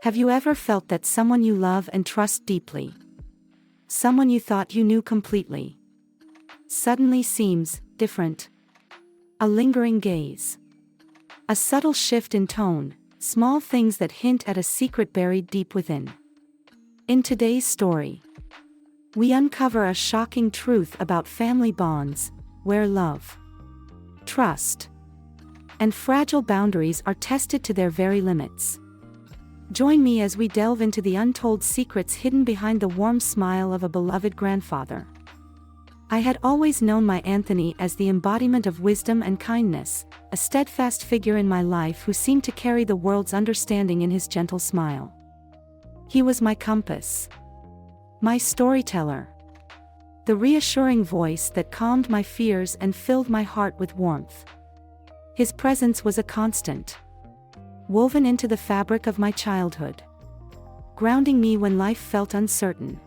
Have you ever felt that someone you love and trust deeply, someone you thought you knew completely, suddenly seems different? A lingering gaze, a subtle shift in tone, small things that hint at a secret buried deep within. In today's story, we uncover a shocking truth about family bonds, where love, trust, and fragile boundaries are tested to their very limits. Join me as we delve into the untold secrets hidden behind the warm smile of a beloved grandfather. I had always known my Anthony as the embodiment of wisdom and kindness, a steadfast figure in my life who seemed to carry the world's understanding in his gentle smile. He was my compass, my storyteller, the reassuring voice that calmed my fears and filled my heart with warmth. His presence was a constant, woven into the fabric of my childhood, grounding me when life felt uncertain.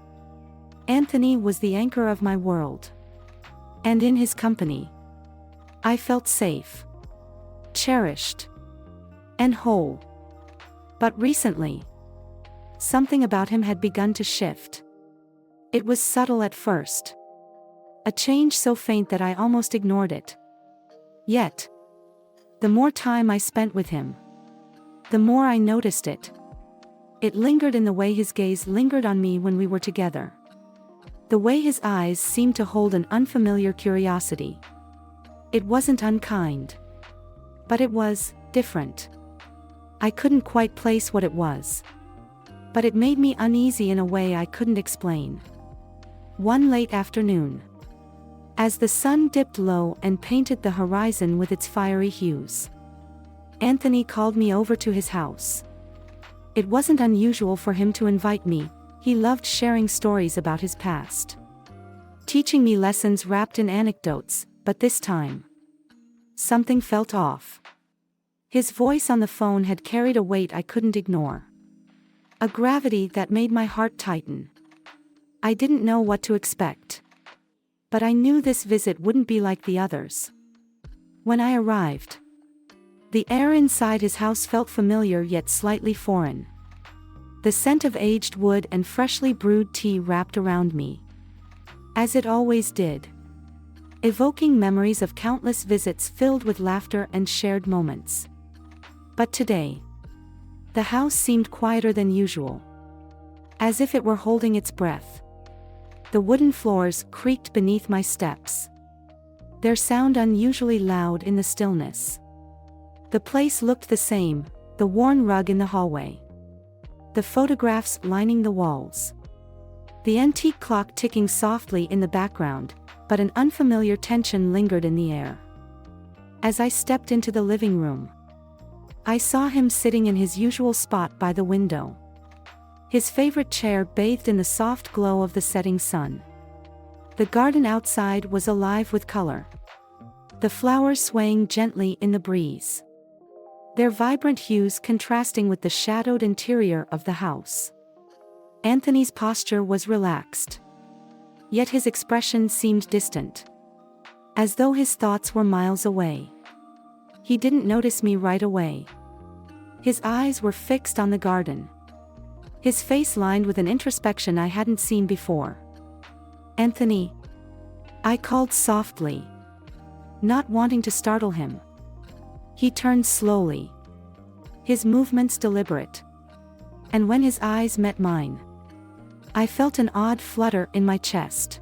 Anthony was the anchor of my world, and in his company, I felt safe, cherished, and whole. But recently, something about him had begun to shift. It was subtle at first, a change so faint that I almost ignored it. Yet, the more time I spent with him, the more I noticed it. It lingered in the way his gaze lingered on me when we were together. The way his eyes seemed to hold an unfamiliar curiosity. It wasn't unkind, but it was different. I couldn't quite place what it was, but it made me uneasy in a way I couldn't explain. One late afternoon, as the sun dipped low and painted the horizon with its fiery hues, Anthony called me over to his house. It wasn't unusual for him to invite me. He loved sharing stories about his past, teaching me lessons wrapped in anecdotes, but this time, something felt off. His voice on the phone had carried a weight I couldn't ignore, a gravity that made my heart tighten. I didn't know what to expect, but I knew this visit wouldn't be like the others. When I arrived, the air inside his house felt familiar yet slightly foreign. The scent of aged wood and freshly brewed tea wrapped around me, as it always did, evoking memories of countless visits filled with laughter and shared moments. But today, the house seemed quieter than usual, as if it were holding its breath. The wooden floors creaked beneath my steps, their sound unusually loud in the stillness. The place looked the same, the worn rug in the hallway, the photographs lining the walls, the antique clock ticking softly in the background, but an unfamiliar tension lingered in the air. As I stepped into the living room, I saw him sitting in his usual spot by the window, his favorite chair bathed in the soft glow of the setting sun. The garden outside was alive with color, the flowers swaying gently in the breeze, their vibrant hues contrasting with the shadowed interior of the house. Anthony's posture was relaxed, yet his expression seemed distant, as though his thoughts were miles away. He didn't notice me right away. His eyes were fixed on the garden, his face lined with an introspection I hadn't seen before. "Anthony," I called softly, not wanting to startle him. He turned slowly, his movements deliberate, and when his eyes met mine, I felt an odd flutter in my chest.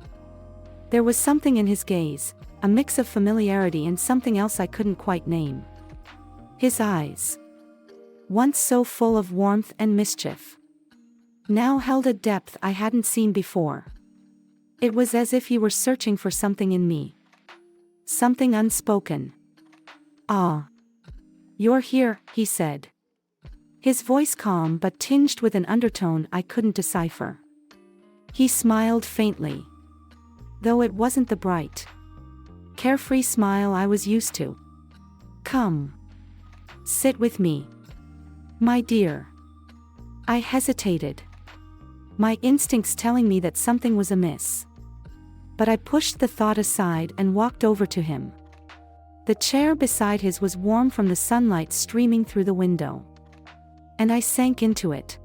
There was something in his gaze, a mix of familiarity and something else I couldn't quite name. His eyes, once so full of warmth and mischief, now held a depth I hadn't seen before. It was as if he were searching for something in me, something unspoken. "Ah, you're here," he said, his voice calm but tinged with an undertone I couldn't decipher. He smiled faintly, though it wasn't the bright, carefree smile I was used to. "Come, sit with me, my dear." I hesitated, my instincts telling me that something was amiss. But I pushed the thought aside and walked over to him. The chair beside his was warm from the sunlight streaming through the window, and I sank into it,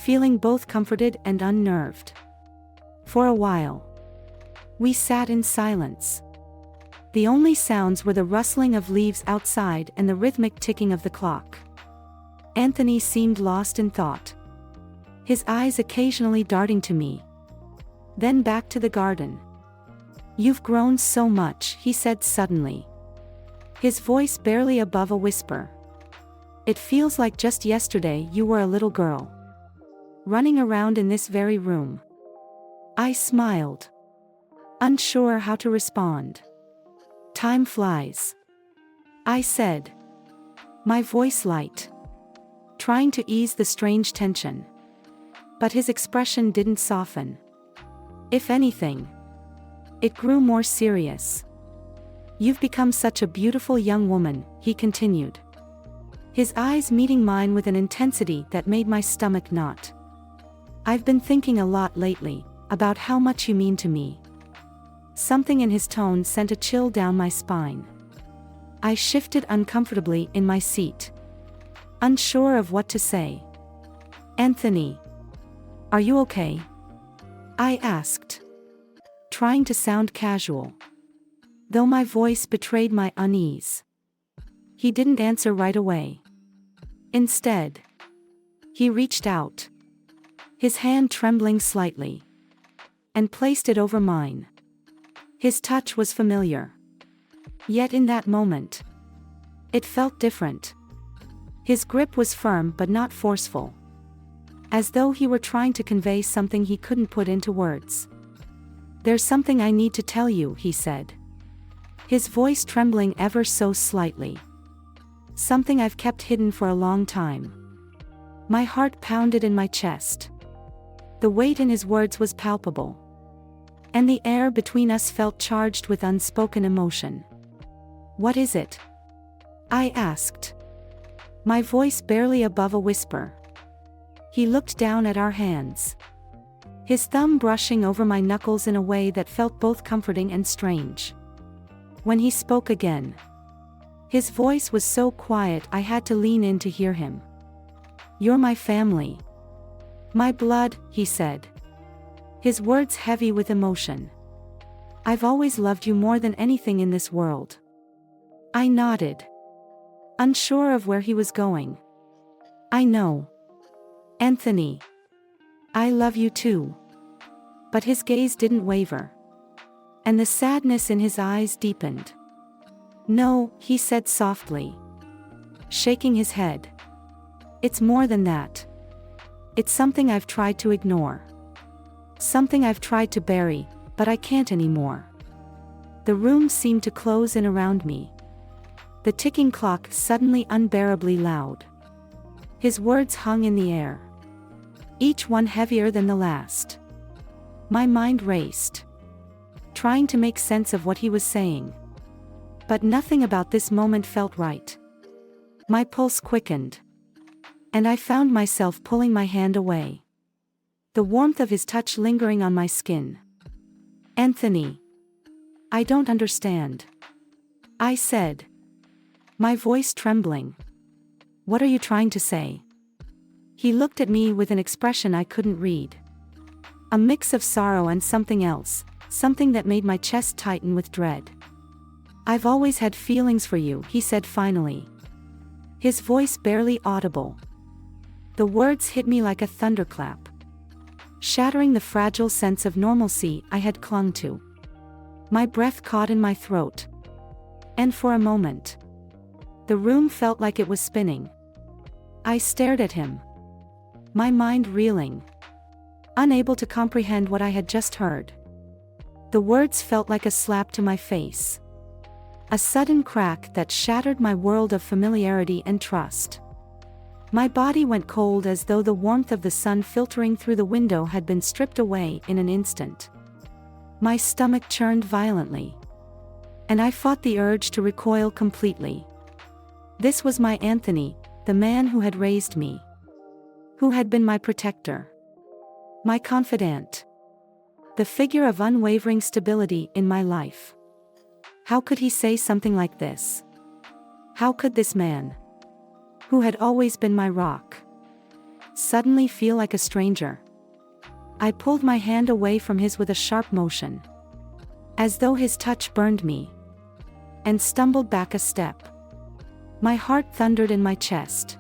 feeling both comforted and unnerved. For a while, we sat in silence. The only sounds were the rustling of leaves outside and the rhythmic ticking of the clock. Anthony seemed lost in thought, his eyes occasionally darting to me, then back to the garden. "You've grown so much," he said suddenly, his voice barely above a whisper. "It feels like just yesterday you were a little girl, running around in this very room." I smiled, unsure how to respond. "Time flies," I said, my voice light, trying to ease the strange tension. But his expression didn't soften. If anything, it grew more serious. "You've become such a beautiful young woman," he continued, his eyes meeting mine with an intensity that made my stomach knot. "I've been thinking a lot lately about how much you mean to me." Something in his tone sent a chill down my spine. I shifted uncomfortably in my seat, unsure of what to say. "Anthony, are you okay?" I asked, trying to sound casual, though my voice betrayed my unease. He didn't answer right away. Instead, he reached out, his hand trembling slightly, and placed it over mine. His touch was familiar, yet in that moment, it felt different. His grip was firm but not forceful, as though he were trying to convey something he couldn't put into words. "There's something I need to tell you," he said, his voice trembling ever so slightly. "Something I've kept hidden for a long time." My heart pounded in my chest. The weight in his words was palpable, and the air between us felt charged with unspoken emotion. "What is it?" I asked, my voice barely above a whisper. He looked down at our hands, his thumb brushing over my knuckles in a way that felt both comforting and strange. When he spoke again, his voice was so quiet I had to lean in to hear him. "You're my family. My blood," he said, his words heavy with emotion. "I've always loved you more than anything in this world." I nodded, unsure of where he was going. "I know, Anthony. I love you too." But his gaze didn't waver, and the sadness in his eyes deepened. "No," he said softly, shaking his head. "It's more than that. It's something I've tried to ignore. Something I've tried to bury, but I can't anymore." The room seemed to close in around me, the ticking clock suddenly unbearably loud. His words hung in the air, each one heavier than the last. My mind raced, trying to make sense of what he was saying. But nothing about this moment felt right. My pulse quickened, and I found myself pulling my hand away, the warmth of his touch lingering on my skin. "Anthony, I don't understand," I said, my voice trembling. "What are you trying to say?" He looked at me with an expression I couldn't read, a mix of sorrow and something else, something that made my chest tighten with dread. "I've always had feelings for you," he said finally, his voice barely audible. The words hit me like a thunderclap, shattering the fragile sense of normalcy I had clung to. My breath caught in my throat, and for a moment, the room felt like it was spinning. I stared at him, my mind reeling, unable to comprehend what I had just heard. The words felt like a slap to my face, a sudden crack that shattered my world of familiarity and trust. My body went cold as though the warmth of the sun filtering through the window had been stripped away in an instant. My stomach churned violently, and I fought the urge to recoil completely. This was my Anthony, the man who had raised me, who had been my protector, my confidant, the figure of unwavering stability in my life. How could he say something like this? How could this man, who had always been my rock, suddenly feel like a stranger. I pulled my hand away from his with a sharp motion, as though his touch burned me, and stumbled back a step. My heart thundered in my chest,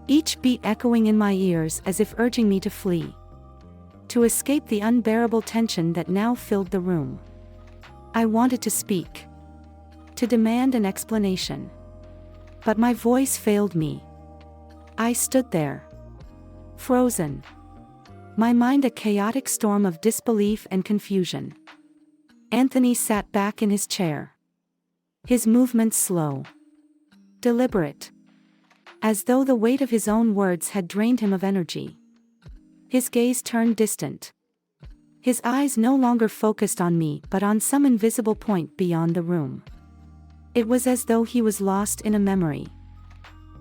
each beat echoing in my ears as if urging me to flee, to escape the unbearable tension that now filled the room. I wanted to speak, to demand an explanation, but my voice failed me. I stood there, frozen, my mind a chaotic storm of disbelief and confusion. Anthony sat back in his chair, his movements slow, deliberate, as though the weight of his own words had drained him of energy. His gaze turned distant, his eyes no longer focused on me but on some invisible point beyond the room. It was as though he was lost in a memory,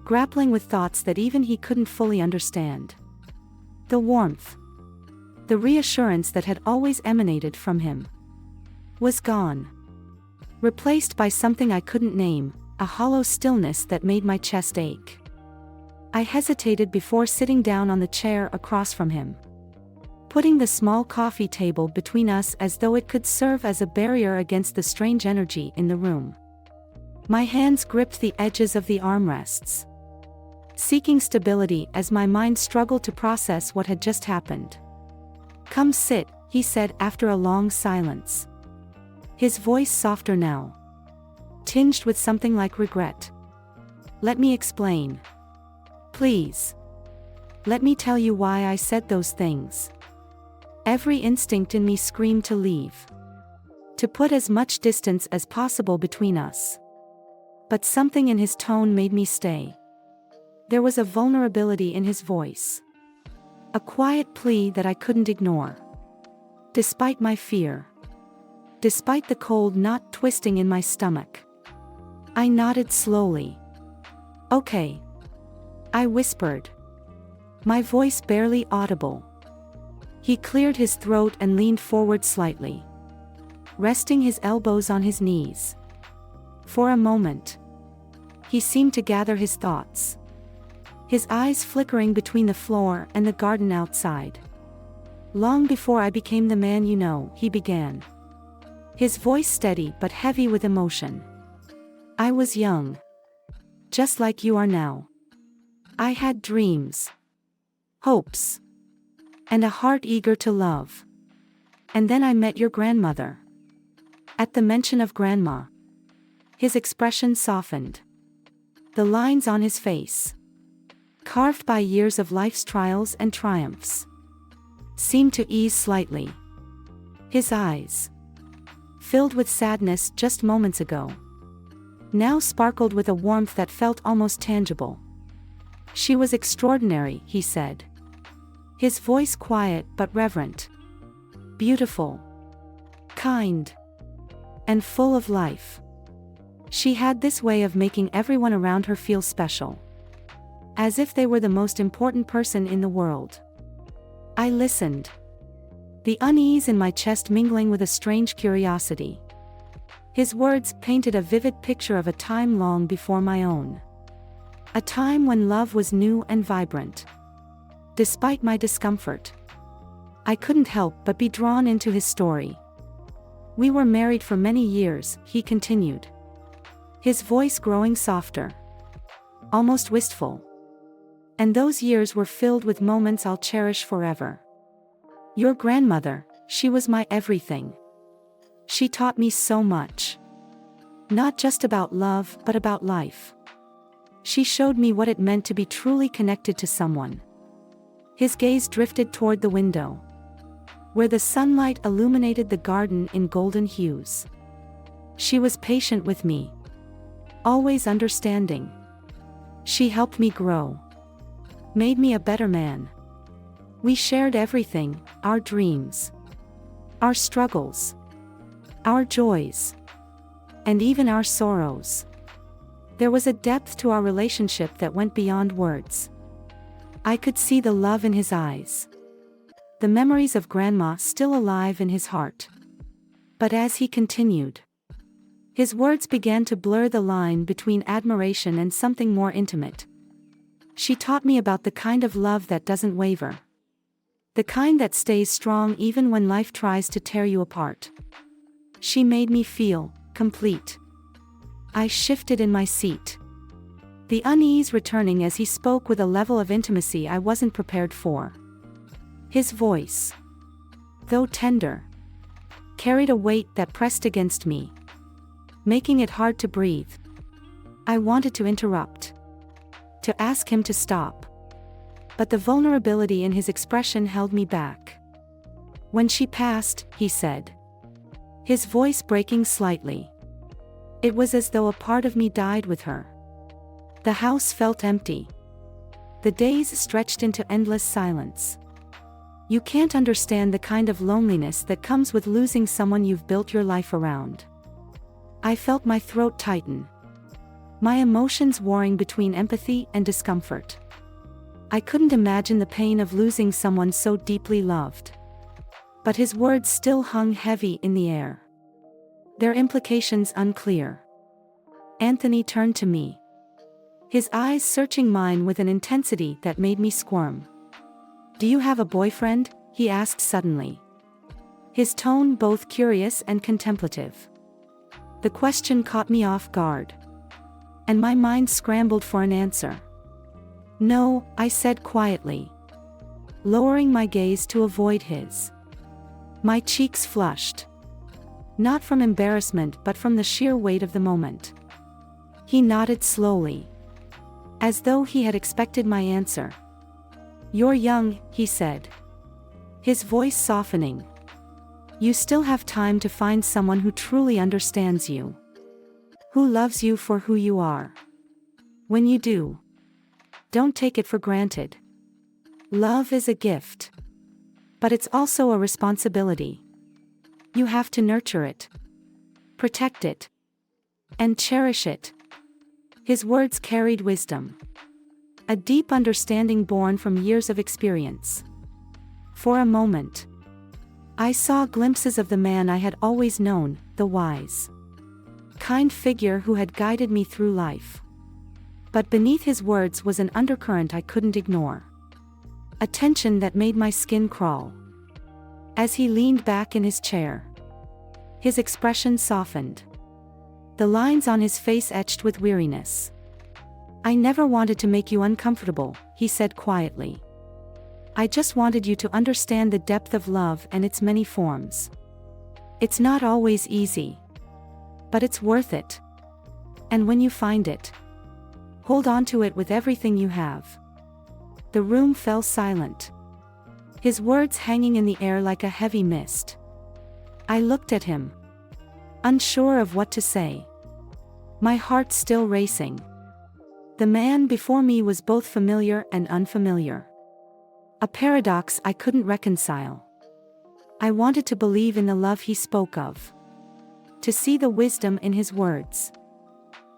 grappling with thoughts that even he couldn't fully understand. The warmth, the reassurance that had always emanated from him, was gone, replaced by something I couldn't name, a hollow stillness that made my chest ache. I hesitated before sitting down on the chair across from him, putting the small coffee table between us as though it could serve as a barrier against the strange energy in the room. My hands gripped the edges of the armrests, seeking stability as my mind struggled to process what had just happened. "Come sit," he said after a long silence, his voice softer now, tinged with something like regret. "Let me explain. Please. Let me tell you why I said those things." Every instinct in me screamed to leave, to put as much distance as possible between us. But something in his tone made me stay. There was a vulnerability in his voice, a quiet plea that I couldn't ignore. Despite my fear, despite the cold knot twisting in my stomach, I nodded slowly. "Okay," I whispered, my voice barely audible. He cleared his throat and leaned forward slightly, resting his elbows on his knees. For a moment, he seemed to gather his thoughts, his eyes flickering between the floor and the garden outside. "Long before I became the man you know," he began, his voice steady but heavy with emotion, "I was young, just like you are now. I had dreams, hopes, and a heart eager to love. And then I met your grandmother." At the mention of Grandma, his expression softened. The lines on his face, carved by years of life's trials and triumphs, seemed to ease slightly. His eyes, filled with sadness just moments ago, now sparkled with a warmth that felt almost tangible. "She was extraordinary," he said, his voice quiet but reverent. "Beautiful, kind, and full of life. She had this way of making everyone around her feel special, as if they were the most important person in the world." I listened, the unease in my chest mingling with a strange curiosity. His words painted a vivid picture of a time long before my own, a time when love was new and vibrant. Despite my discomfort, I couldn't help but be drawn into his story. "We were married for many years," he continued, his voice growing softer, almost wistful. "And those years were filled with moments I'll cherish forever. Your grandmother, she was my everything. She taught me so much. Not just about love, but about life. She showed me what it meant to be truly connected to someone." His gaze drifted toward the window, where the sunlight illuminated the garden in golden hues. "She was patient with me, always understanding. She helped me grow, made me a better man. We shared everything, our dreams, our struggles, our joys, and even our sorrows. There was a depth to our relationship that went beyond words." I could see the love in his eyes, the memories of Grandma still alive in his heart. But as he continued, his words began to blur the line between admiration and something more intimate. She taught me about the kind of love that doesn't waver. The kind that stays strong even when life tries to tear you apart. She made me feel complete. I shifted in my seat, the unease returning as he spoke with a level of intimacy I wasn't prepared for. His voice, though tender, carried a weight that pressed against me, making it hard to breathe. I wanted to interrupt, to ask him to stop. But the vulnerability in his expression held me back. "When she passed," he said, his voice breaking slightly. It was as though a part of me died with her. The house felt empty. The days stretched into endless silence. You can't understand the kind of loneliness that comes with losing someone you've built your life around. I felt my throat tighten, my emotions warring between empathy and discomfort. I couldn't imagine the pain of losing someone so deeply loved. But his words still hung heavy in the air, their implications unclear. Anthony turned to me, his eyes searching mine with an intensity that made me squirm. "Do you have a boyfriend?" he asked suddenly, his tone both curious and contemplative. The question caught me off guard, and my mind scrambled for an answer. "No," I said quietly, lowering my gaze to avoid his. My cheeks flushed, not from embarrassment but from the sheer weight of the moment. He nodded slowly, as though he had expected my answer. "You're young," he said, his voice softening. "You still have time to find someone who truly understands you, who loves you for who you are. When you do, don't take it for granted. Love is a gift, but it's also a responsibility. You have to nurture it, protect it, and cherish it." His words carried wisdom, a deep understanding born from years of experience. For a moment, I saw glimpses of the man I had always known, the wise, kind figure who had guided me through life. But beneath his words was an undercurrent I couldn't ignore, a tension that made my skin crawl. As he leaned back in his chair, his expression softened, the lines on his face etched with weariness. "I never wanted to make you uncomfortable," he said quietly. "I just wanted you to understand the depth of love and its many forms. It's not always easy, but it's worth it. And when you find it, hold on to it with everything you have." The room fell silent, his words hanging in the air like a heavy mist. I looked at him, unsure of what to say, my heart still racing. The man before me was both familiar and unfamiliar, a paradox I couldn't reconcile. I wanted to believe in the love he spoke of, to see the wisdom in his words.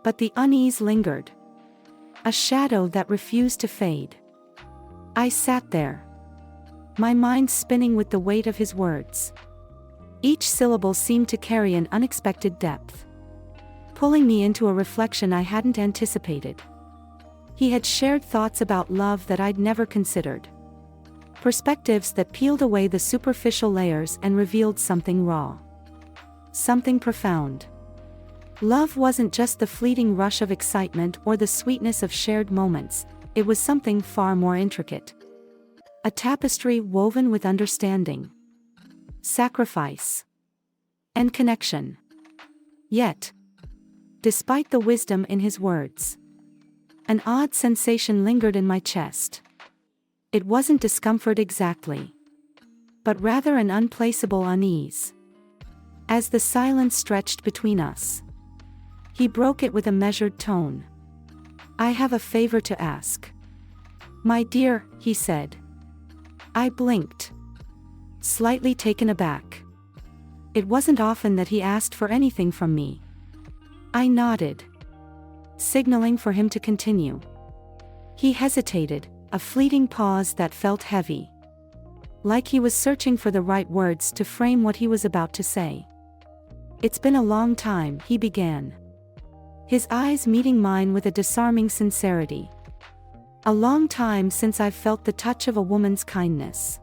But the unease lingered, a shadow that refused to fade. I sat there, my mind spinning with the weight of his words. Each syllable seemed to carry an unexpected depth, pulling me into a reflection I hadn't anticipated. He had shared thoughts about love that I'd never considered, perspectives that peeled away the superficial layers and revealed something raw, something profound. Love wasn't just the fleeting rush of excitement or the sweetness of shared moments, it was something far more intricate. A tapestry woven with understanding, sacrifice, and connection. Yet, despite the wisdom in his words, an odd sensation lingered in my chest. It wasn't discomfort exactly, but rather an unplaceable unease. As the silence stretched between us, he broke it with a measured tone. "I have a favor to ask." "My dear," he said. I blinked, slightly taken aback. It wasn't often that he asked for anything from me. I nodded, signaling for him to continue. He hesitated, a fleeting pause that felt heavy, like he was searching for the right words to frame what he was about to say. "It's been a long time," he began, his eyes meeting mine with a disarming sincerity. A long time since I've felt the touch of a woman's kindness.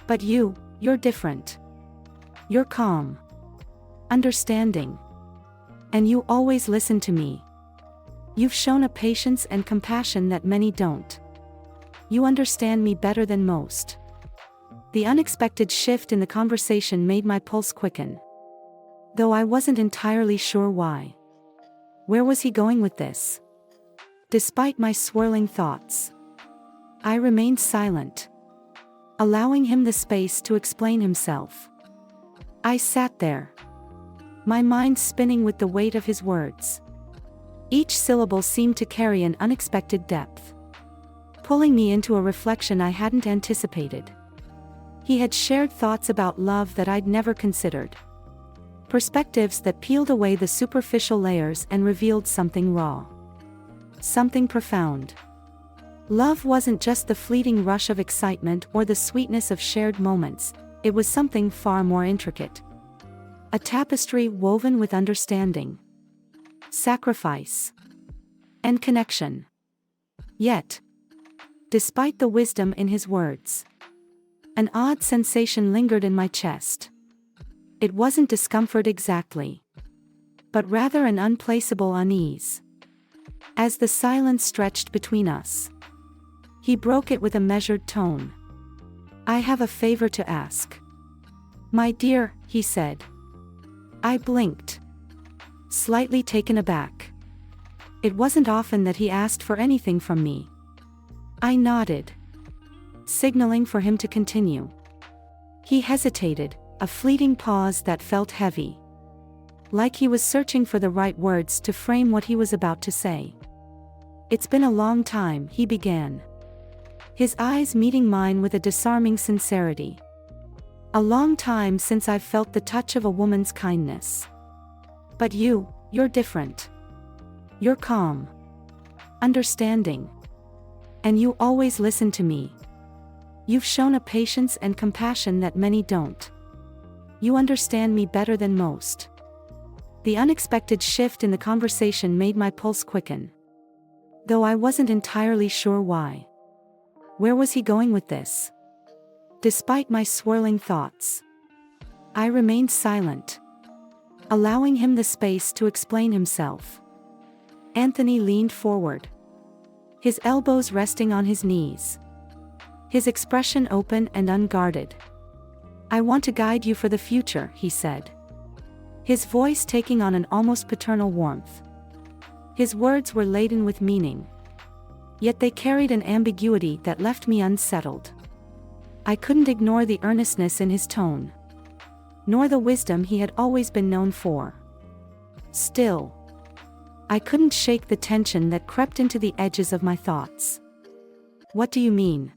But you're different. You're calm. Understanding. And you always listen to me. You've shown a patience and compassion that many don't. You understand me better than most. The unexpected shift in the conversation made my pulse quicken. Though I wasn't entirely sure why. Where was he going with this? Despite my swirling thoughts, I remained silent, allowing him the space to explain himself. I sat there, my mind spinning with the weight of his words. Each syllable seemed to carry an unexpected depth, pulling me into a reflection I hadn't anticipated. He had shared thoughts about love that I'd never considered. Perspectives that peeled away the superficial layers and revealed something raw. Something profound. Love wasn't just the fleeting rush of excitement or the sweetness of shared moments, it was something far more intricate. A tapestry woven with understanding, sacrifice, and connection. Yet, despite the wisdom in his words, an odd sensation lingered in my chest. It wasn't discomfort exactly, but rather an unplaceable unease. As the silence stretched between us, he broke it with a measured tone. I have a favor to ask. My dear, he said. I blinked, slightly taken aback. It wasn't often that he asked for anything from me. I nodded, signaling for him to continue. He hesitated, a fleeting pause that felt heavy, like he was searching for the right words to frame what he was about to say. It's been a long time, he began, his eyes meeting mine with a disarming sincerity. A long time since I've felt the touch of a woman's kindness. But you're different. You're calm, understanding, and you always listen to me. You've shown a patience and compassion that many don't. You understand me better than most. The unexpected shift in the conversation made my pulse quicken, though I wasn't entirely sure why. Where was he going with this? Despite my swirling thoughts, I remained silent, allowing him the space to explain himself. Anthony leaned forward, his elbows resting on his knees, his expression open and unguarded. I want to guide you for the future, he said, his voice taking on an almost paternal warmth. His words were laden with meaning, yet they carried an ambiguity that left me unsettled. I couldn't ignore the earnestness in his tone, nor the wisdom he had always been known for. Still, I couldn't shake the tension that crept into the edges of my thoughts. What do you mean,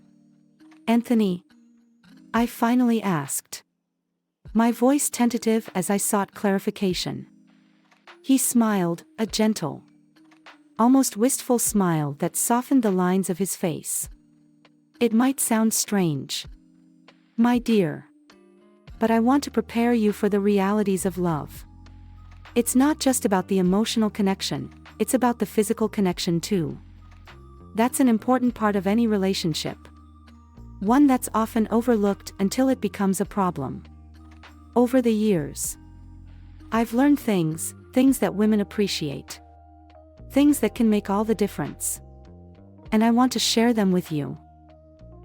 Anthony? I finally asked, my voice tentative as I sought clarification. He smiled, a gentle, almost wistful smile that softened the lines of his face. It might sound strange, my dear, but I want to prepare you for the realities of love. It's not just about the emotional connection, it's about the physical connection too. That's an important part of any relationship. One that's often overlooked until it becomes a problem. Over the years, I've learned things that women appreciate. Things that can make all the difference. And I want to share them with you,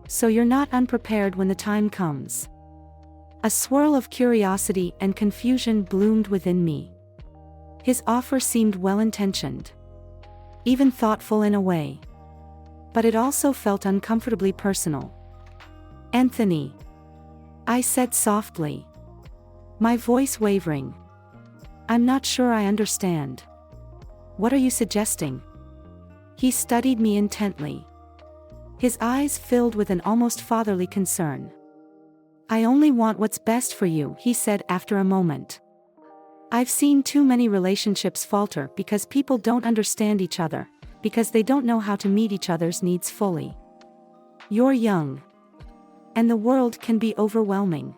so you're not unprepared when the time comes. A swirl of curiosity and confusion bloomed within me. His offer seemed well-intentioned, even thoughtful in a way. But it also felt uncomfortably personal. Anthony, I said softly, my voice wavering. I'm not sure I understand. What are you suggesting? He studied me intently, his eyes filled with an almost fatherly concern. I only want what's best for you, he said after a moment. I've seen too many relationships falter because people don't understand each other, because they don't know how to meet each other's needs fully. You're young, and the world can be overwhelming.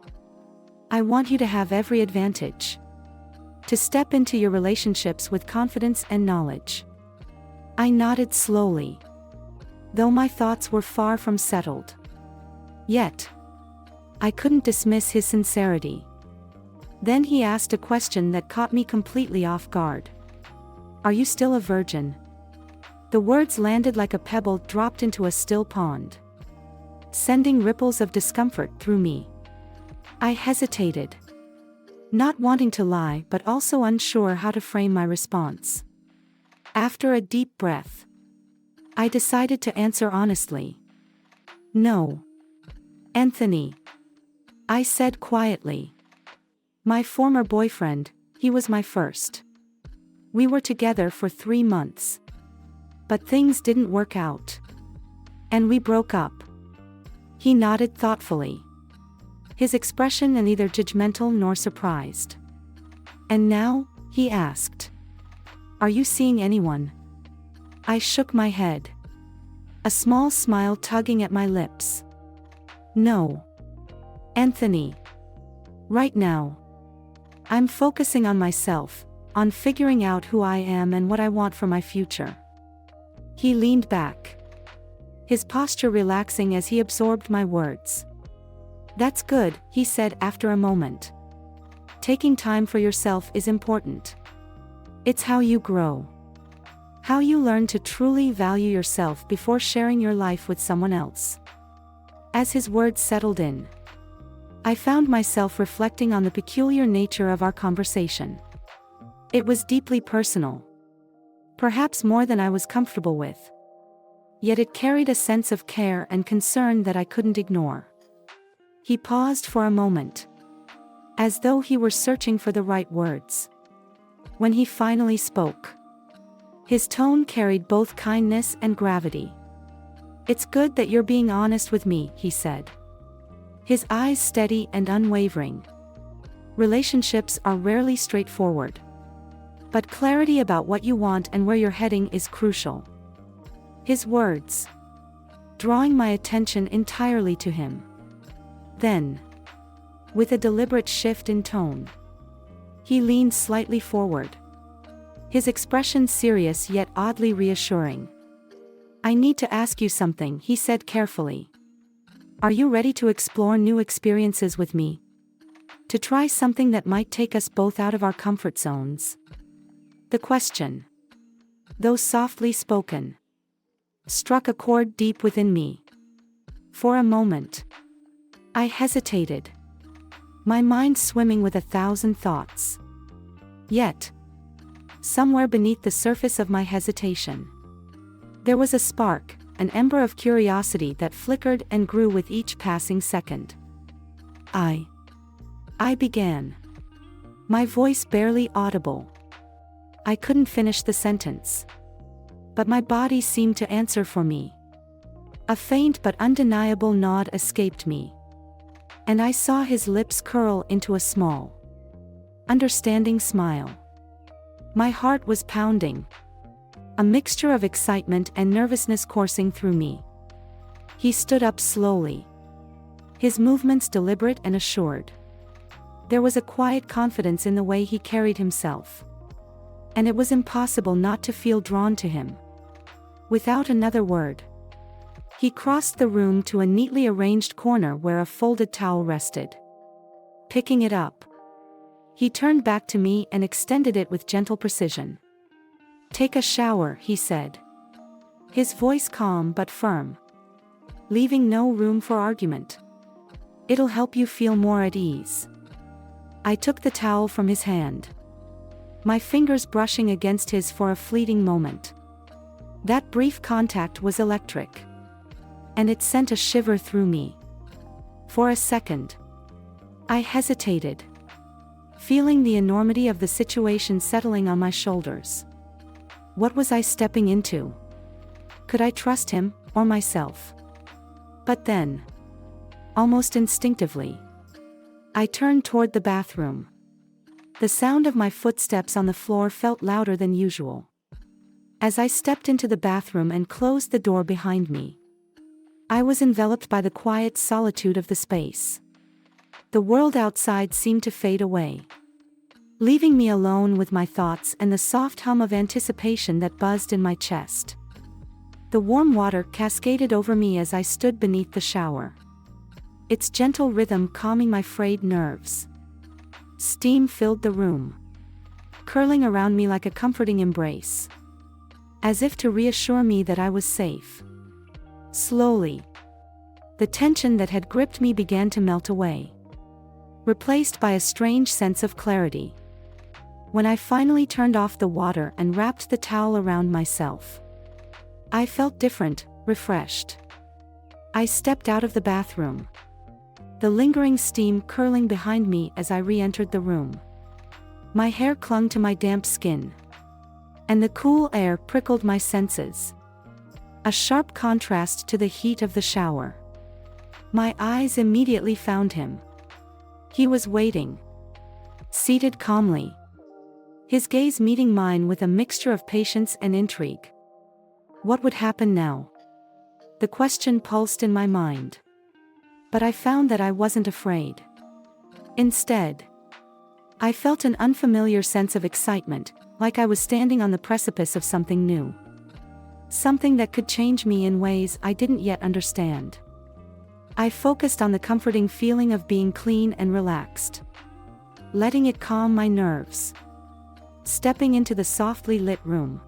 I want you to have every advantage, to step into your relationships with confidence and knowledge. I nodded slowly, though my thoughts were far from settled. Yet, I couldn't dismiss his sincerity. Then he asked a question that caught me completely off guard. "Are you still a virgin?" The words landed like a pebble dropped into a still pond, sending ripples of discomfort through me. I hesitated, not wanting to lie but also unsure how to frame my response. After a deep breath, I decided to answer honestly. "No, Anthony," I said quietly. "My former boyfriend, he was my first. We were together for 3 months. But things didn't work out. And we broke up." He nodded thoughtfully, his expression neither judgmental nor surprised. "And now?" he asked. "Are you seeing anyone?" I shook my head, a small smile tugging at my lips. "No, Anthony. Right now, I'm focusing on myself, on figuring out who I am and what I want for my future." He leaned back, his posture relaxing as he absorbed my words. "That's good," he said after a moment. "Taking time for yourself is important. It's how you grow. How you learn to truly value yourself before sharing your life with someone else." As his words settled in, I found myself reflecting on the peculiar nature of our conversation. It was deeply personal, perhaps more than I was comfortable with. Yet it carried a sense of care and concern that I couldn't ignore. He paused for a moment, as though he were searching for the right words. When he finally spoke, his tone carried both kindness and gravity. "It's good that you're being honest with me," he said, his eyes steady and unwavering. "Relationships are rarely straightforward. But clarity about what you want and where you're heading is crucial." His words, drawing my attention entirely to him. Then, with a deliberate shift in tone, he leaned slightly forward, his expression serious yet oddly reassuring. "I need to ask you something," he said carefully. "Are you ready to explore new experiences with me? To try something that might take us both out of our comfort zones?" The question, though softly spoken, struck a chord deep within me. For a moment, I hesitated, my mind swimming with 1,000 thoughts. Yet, somewhere beneath the surface of my hesitation, there was a spark, an ember of curiosity that flickered and grew with each passing second. I began, my voice barely audible. I couldn't finish the sentence, but my body seemed to answer for me. A faint but undeniable nod escaped me, and I saw his lips curl into a small, understanding smile. My heart was pounding, a mixture of excitement and nervousness coursing through me. He stood up slowly, his movements deliberate and assured. There was a quiet confidence in the way he carried himself, and it was impossible not to feel drawn to him. Without another word, he crossed the room to a neatly arranged corner where a folded towel rested. Picking it up, he turned back to me and extended it with gentle precision. "Take a shower," he said, his voice calm but firm, leaving no room for argument. "It'll help you feel more at ease." I took the towel from his hand, my fingers brushing against his for a fleeting moment. That brief contact was electric, and it sent a shiver through me. For a second, I hesitated, feeling the enormity of the situation settling on my shoulders. What was I stepping into? Could I trust him, or myself? But then, almost instinctively, I turned toward the bathroom. The sound of my footsteps on the floor felt louder than usual. As I stepped into the bathroom and closed the door behind me, I was enveloped by the quiet solitude of the space. The world outside seemed to fade away, leaving me alone with my thoughts and the soft hum of anticipation that buzzed in my chest. The warm water cascaded over me as I stood beneath the shower, its gentle rhythm calming my frayed nerves. Steam filled the room, curling around me like a comforting embrace, as if to reassure me that I was safe. Slowly, the tension that had gripped me began to melt away, replaced by a strange sense of clarity. When I finally turned off the water and wrapped the towel around myself, I felt different, refreshed. I stepped out of the bathroom, the lingering steam curling behind me as I re-entered the room. My hair clung to my damp skin, and the cool air prickled my senses, a sharp contrast to the heat of the shower. My eyes immediately found him. He was waiting, seated calmly, his gaze meeting mine with a mixture of patience and intrigue. What would happen now? The question pulsed in my mind. But I found that I wasn't afraid. Instead, I felt an unfamiliar sense of excitement, like I was standing on the precipice of something new. Something that could change me in ways I didn't yet understand. I focused on the comforting feeling of being clean and relaxed, letting it calm my nerves. Stepping into the softly lit room,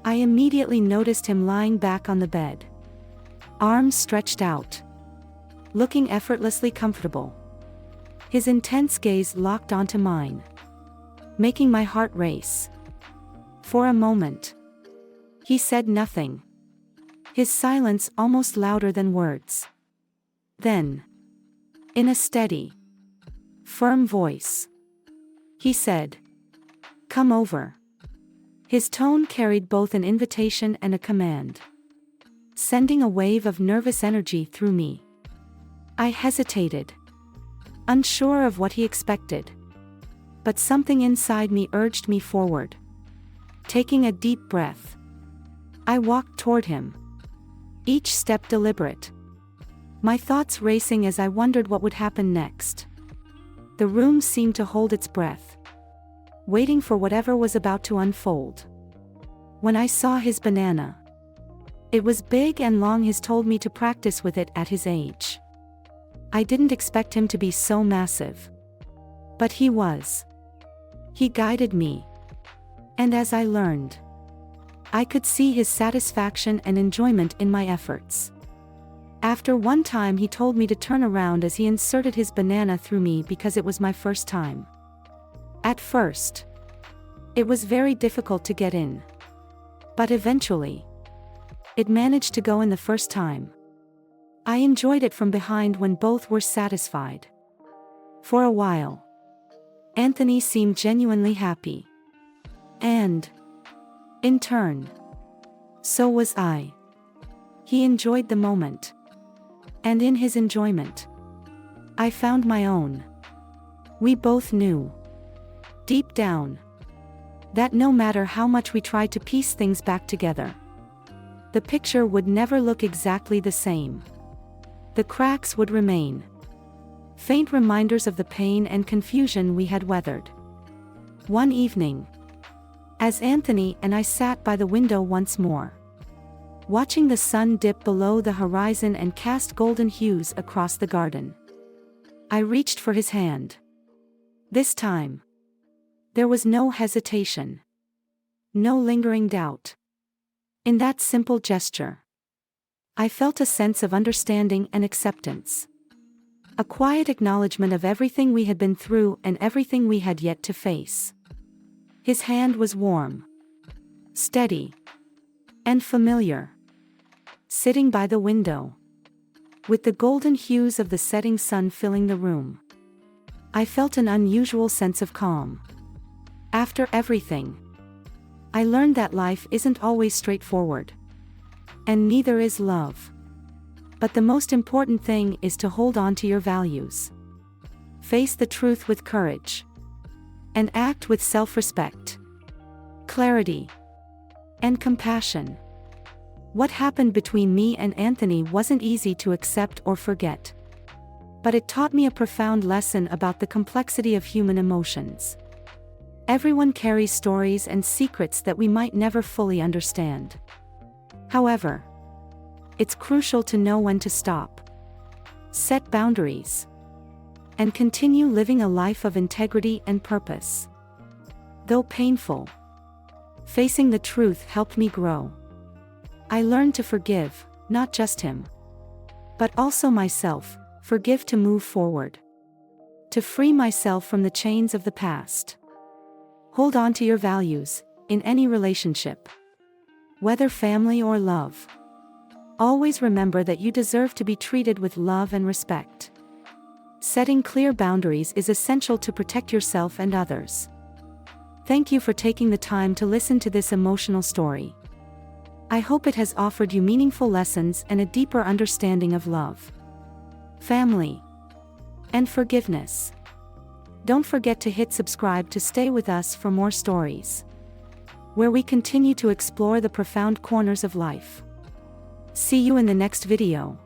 I immediately noticed him lying back on the bed, arms stretched out, looking effortlessly comfortable. His intense gaze locked onto mine, making my heart race. For a moment, he said nothing, his silence almost louder than words. Then, in a steady, firm voice, he said, "Come over." His tone carried both an invitation and a command, sending a wave of nervous energy through me. I hesitated, unsure of what he expected. But something inside me urged me forward. Taking a deep breath, I walked toward him, each step deliberate, my thoughts racing as I wondered what would happen next. The room seemed to hold its breath, waiting for whatever was about to unfold. When I saw his banana, it was big and long. He told me to practice with it at his age. I didn't expect him to be so massive. But he was. He guided me. And as I learned, I could see his satisfaction and enjoyment in my efforts. After one time he told me to turn around as he inserted his banana through me because it was my first time. At first, it was very difficult to get in. But eventually, it managed to go in the first time. I enjoyed it from behind when both were satisfied. For a while, Anthony seemed genuinely happy. And, in turn, so was I. He enjoyed the moment. And in his enjoyment, I found my own. We both knew, deep down, that no matter how much we tried to piece things back together, the picture would never look exactly the same. The cracks would remain, faint reminders of the pain and confusion we had weathered. One evening, as Anthony and I sat by the window once more, watching the sun dip below the horizon and cast golden hues across the garden, I reached for his hand. This time, there was no hesitation, no lingering doubt. In that simple gesture, I felt a sense of understanding and acceptance. A quiet acknowledgement of everything we had been through and everything we had yet to face. His hand was warm, steady, and familiar. Sitting by the window, with the golden hues of the setting sun filling the room, I felt an unusual sense of calm. After everything, I learned that life isn't always straightforward. And neither is love. But the most important thing is to hold on to your values. Face the truth with courage. And act with self-respect, clarity, and compassion. What happened between me and Anthony wasn't easy to accept or forget. But it taught me a profound lesson about the complexity of human emotions. Everyone carries stories and secrets that we might never fully understand. However, it's crucial to know when to stop, set boundaries, and continue living a life of integrity and purpose. Though painful, facing the truth helped me grow. I learned to forgive, not just him, but also myself, forgive to move forward, to free myself from the chains of the past. Hold on to your values, in any relationship, whether family or love. Always remember that you deserve to be treated with love and respect. Setting clear boundaries is essential to protect yourself and others. Thank you for taking the time to listen to this emotional story. I hope it has offered you meaningful lessons and a deeper understanding of love, family, and forgiveness. Don't forget to hit subscribe to stay with us for more stories, where we continue to explore the profound corners of life. See you in the next video.